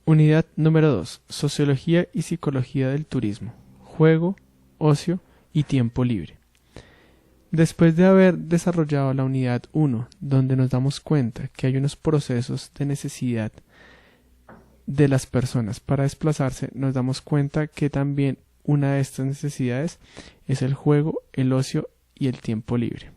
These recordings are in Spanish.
Unidad número 2. Sociología y psicología del turismo. Juego, ocio y tiempo libre. Después de haber desarrollado la unidad 1, donde nos damos cuenta que hay unos procesos de necesidad de las personas para desplazarse, nos damos cuenta que también una de estas necesidades es el juego, el ocio y el tiempo libre.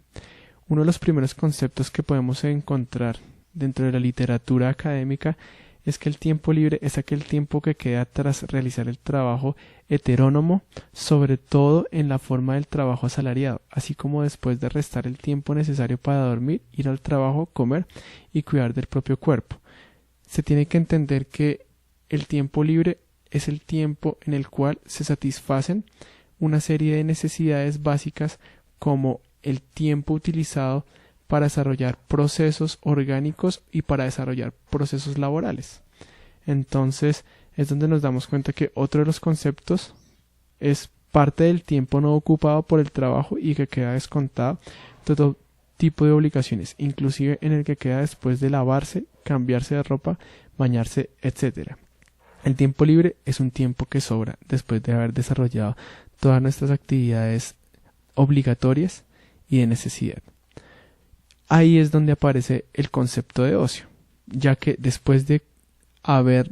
Uno de los primeros conceptos que podemos encontrar dentro de la literatura académica es que el tiempo libre es aquel tiempo que queda tras realizar el trabajo heterónomo, sobre todo en la forma del trabajo asalariado, así como después de restar el tiempo necesario para dormir, ir al trabajo, comer y cuidar del propio cuerpo. Se tiene que entender que el tiempo libre es el tiempo en el cual se satisfacen una serie de necesidades básicas como el tiempo utilizado para desarrollar procesos orgánicos y para desarrollar procesos laborales. Entonces es donde nos damos cuenta que otro de los conceptos es parte del tiempo no ocupado por el trabajo y que queda descontado todo tipo de obligaciones, inclusive en el que queda después de lavarse, cambiarse de ropa, bañarse, etc. El tiempo libre es un tiempo que sobra después de haber desarrollado todas nuestras actividades obligatorias y de necesidad. Ahí es donde aparece el concepto de ocio, ya que después de haber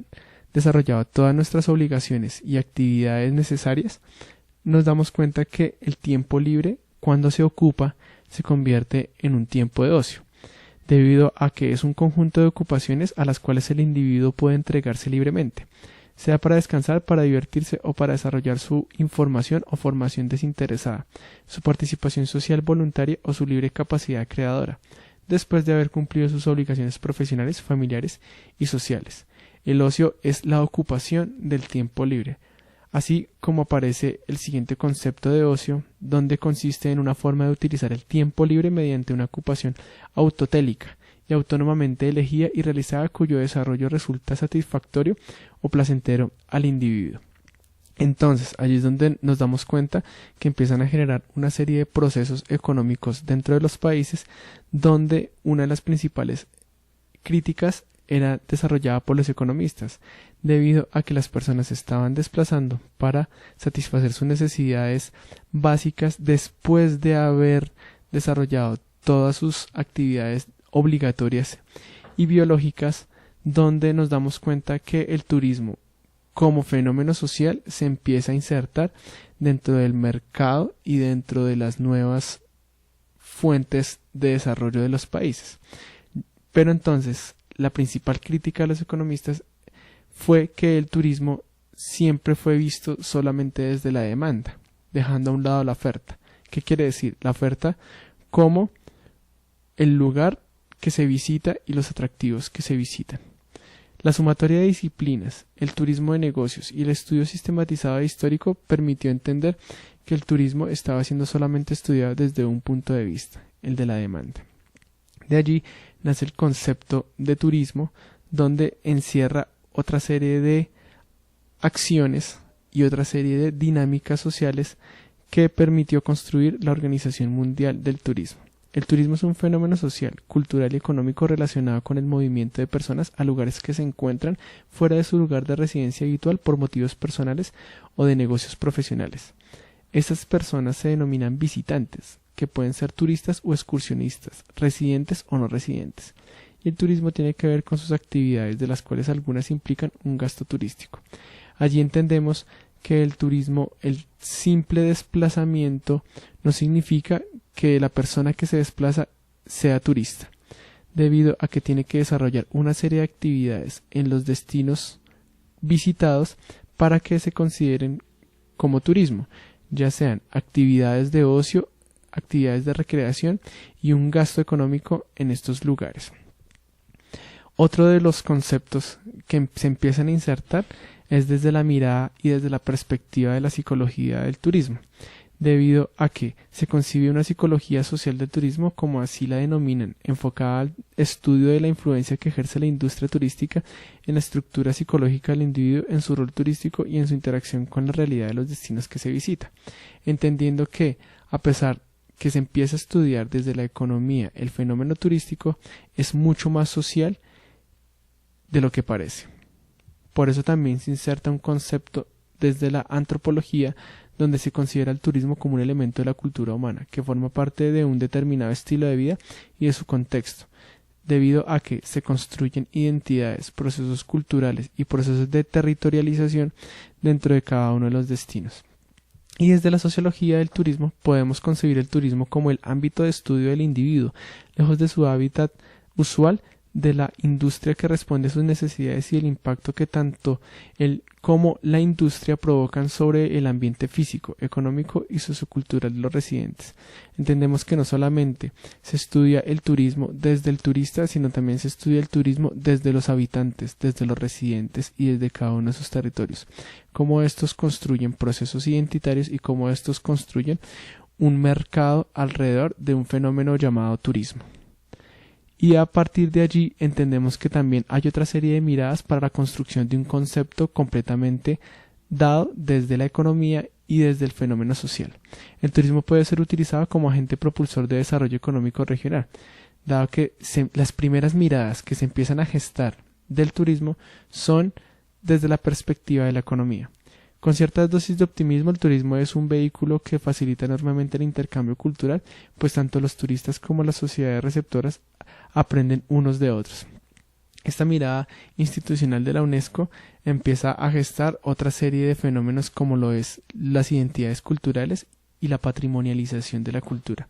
desarrollado todas nuestras obligaciones y actividades necesarias, nos damos cuenta que el tiempo libre, cuando se ocupa, se convierte en un tiempo de ocio, debido a que es un conjunto de ocupaciones a las cuales el individuo puede entregarse libremente, sea para descansar, para divertirse o para desarrollar su información o formación desinteresada, su participación social voluntaria o su libre capacidad creadora, después de haber cumplido sus obligaciones profesionales, familiares y sociales. El ocio es la ocupación del tiempo libre, así como aparece el siguiente concepto de ocio, donde consiste en una forma de utilizar el tiempo libre mediante una ocupación autotélica y autónomamente elegida y realizada cuyo desarrollo resulta satisfactorio o placentero al individuo. Entonces, allí es donde nos damos cuenta que empiezan a generar una serie de procesos económicos dentro de los países, donde una de las principales críticas era desarrollada por los economistas, debido a que las personas se estaban desplazando para satisfacer sus necesidades básicas después de haber desarrollado todas sus actividades obligatorias y biológicas, donde nos damos cuenta que el turismo como fenómeno social se empieza a insertar dentro del mercado y dentro de las nuevas fuentes de desarrollo de los países. Pero entonces, la principal crítica de los economistas fue que el turismo siempre fue visto solamente desde la demanda, dejando a un lado la oferta. ¿Qué quiere decir? La oferta como el lugar que se visita y los atractivos que se visitan. La sumatoria de disciplinas, el turismo de negocios y el estudio sistematizado e histórico permitió entender que el turismo estaba siendo solamente estudiado desde un punto de vista, el de la demanda. De allí nace el concepto de turismo, donde encierra otra serie de acciones y otra serie de dinámicas sociales que permitió construir la Organización Mundial del Turismo. El turismo es un fenómeno social, cultural y económico relacionado con el movimiento de personas a lugares que se encuentran fuera de su lugar de residencia habitual por motivos personales o de negocios profesionales. Estas personas se denominan visitantes, que pueden ser turistas o excursionistas, residentes o no residentes. Y el turismo tiene que ver con sus actividades, de las cuales algunas implican un gasto turístico. Allí entendemos que el turismo, el simple desplazamiento, no significa que la persona que se desplaza sea turista, debido a que tiene que desarrollar una serie de actividades en los destinos visitados para que se consideren como turismo, ya sean actividades de ocio, actividades de recreación y un gasto económico en estos lugares. Otro de los conceptos que se empiezan a insertar es desde la mirada y desde la perspectiva de la psicología del turismo, debido a que se concibe una psicología social del turismo, como así la denominan, enfocada al estudio de la influencia que ejerce la industria turística en la estructura psicológica del individuo, en su rol turístico y en su interacción con la realidad de los destinos que se visita, entendiendo que, a pesar que se empieza a estudiar desde la economía el fenómeno turístico, es mucho más social de lo que parece. Por eso también se inserta un concepto desde la antropología, donde se considera el turismo como un elemento de la cultura humana, que forma parte de un determinado estilo de vida y de su contexto, debido a que se construyen identidades, procesos culturales y procesos de territorialización dentro de cada uno de los destinos. Y desde la sociología del turismo podemos concebir el turismo como el ámbito de estudio del individuo, lejos de su hábitat usual, de la industria que responde a sus necesidades y el impacto que tanto él como la industria provocan sobre el ambiente físico, económico y sociocultural de los residentes. Entendemos que no solamente se estudia el turismo desde el turista, sino también se estudia el turismo desde los habitantes, desde los residentes y desde cada uno de sus territorios, cómo estos construyen procesos identitarios y cómo estos construyen un mercado alrededor de un fenómeno llamado turismo. Y a partir de allí entendemos que también hay otra serie de miradas para la construcción de un concepto completamente dado desde la economía y desde el fenómeno social. El turismo puede ser utilizado como agente propulsor de desarrollo económico regional, dado que las primeras miradas que se empiezan a gestar del turismo son desde la perspectiva de la economía. Con ciertas dosis de optimismo, el turismo es un vehículo que facilita enormemente el intercambio cultural, pues tanto los turistas como las sociedades receptoras aprenden unos de otros. Esta mirada institucional de la UNESCO empieza a gestar otra serie de fenómenos como lo es las identidades culturales y la patrimonialización de la cultura.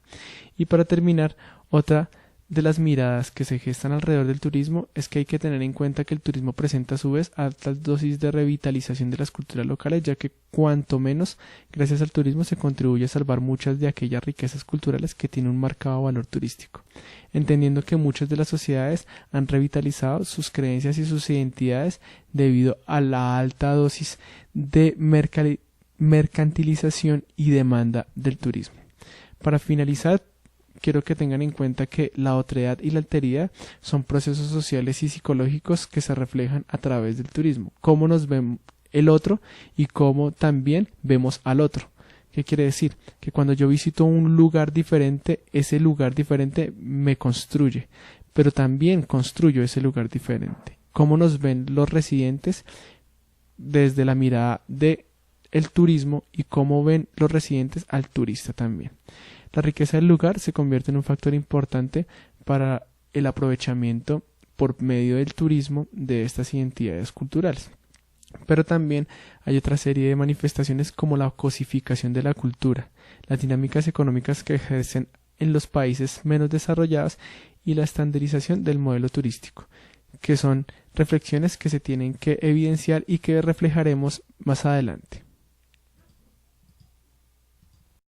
Y para terminar, otra de las miradas que se gestan alrededor del turismo es que hay que tener en cuenta que el turismo presenta a su vez altas dosis de revitalización de las culturas locales, ya que cuanto menos gracias al turismo se contribuye a salvar muchas de aquellas riquezas culturales que tienen un marcado valor turístico, entendiendo que muchas de las sociedades han revitalizado sus creencias y sus identidades debido a la alta dosis de mercantilización y demanda del turismo. Para finalizar, quiero que tengan en cuenta que la otredad y la alteridad son procesos sociales y psicológicos que se reflejan a través del turismo. Cómo nos vemos el otro y cómo también vemos al otro. ¿Qué quiere decir? Que cuando yo visito un lugar diferente, ese lugar diferente me construye, pero también construyo ese lugar diferente. Cómo nos ven los residentes desde la mirada del turismo y cómo ven los residentes al turista también. La riqueza del lugar se convierte en un factor importante para el aprovechamiento por medio del turismo de estas identidades culturales. Pero también hay otra serie de manifestaciones como la cosificación de la cultura, las dinámicas económicas que ejercen en los países menos desarrollados y la estandarización del modelo turístico, que son reflexiones que se tienen que evidenciar y que reflejaremos más adelante.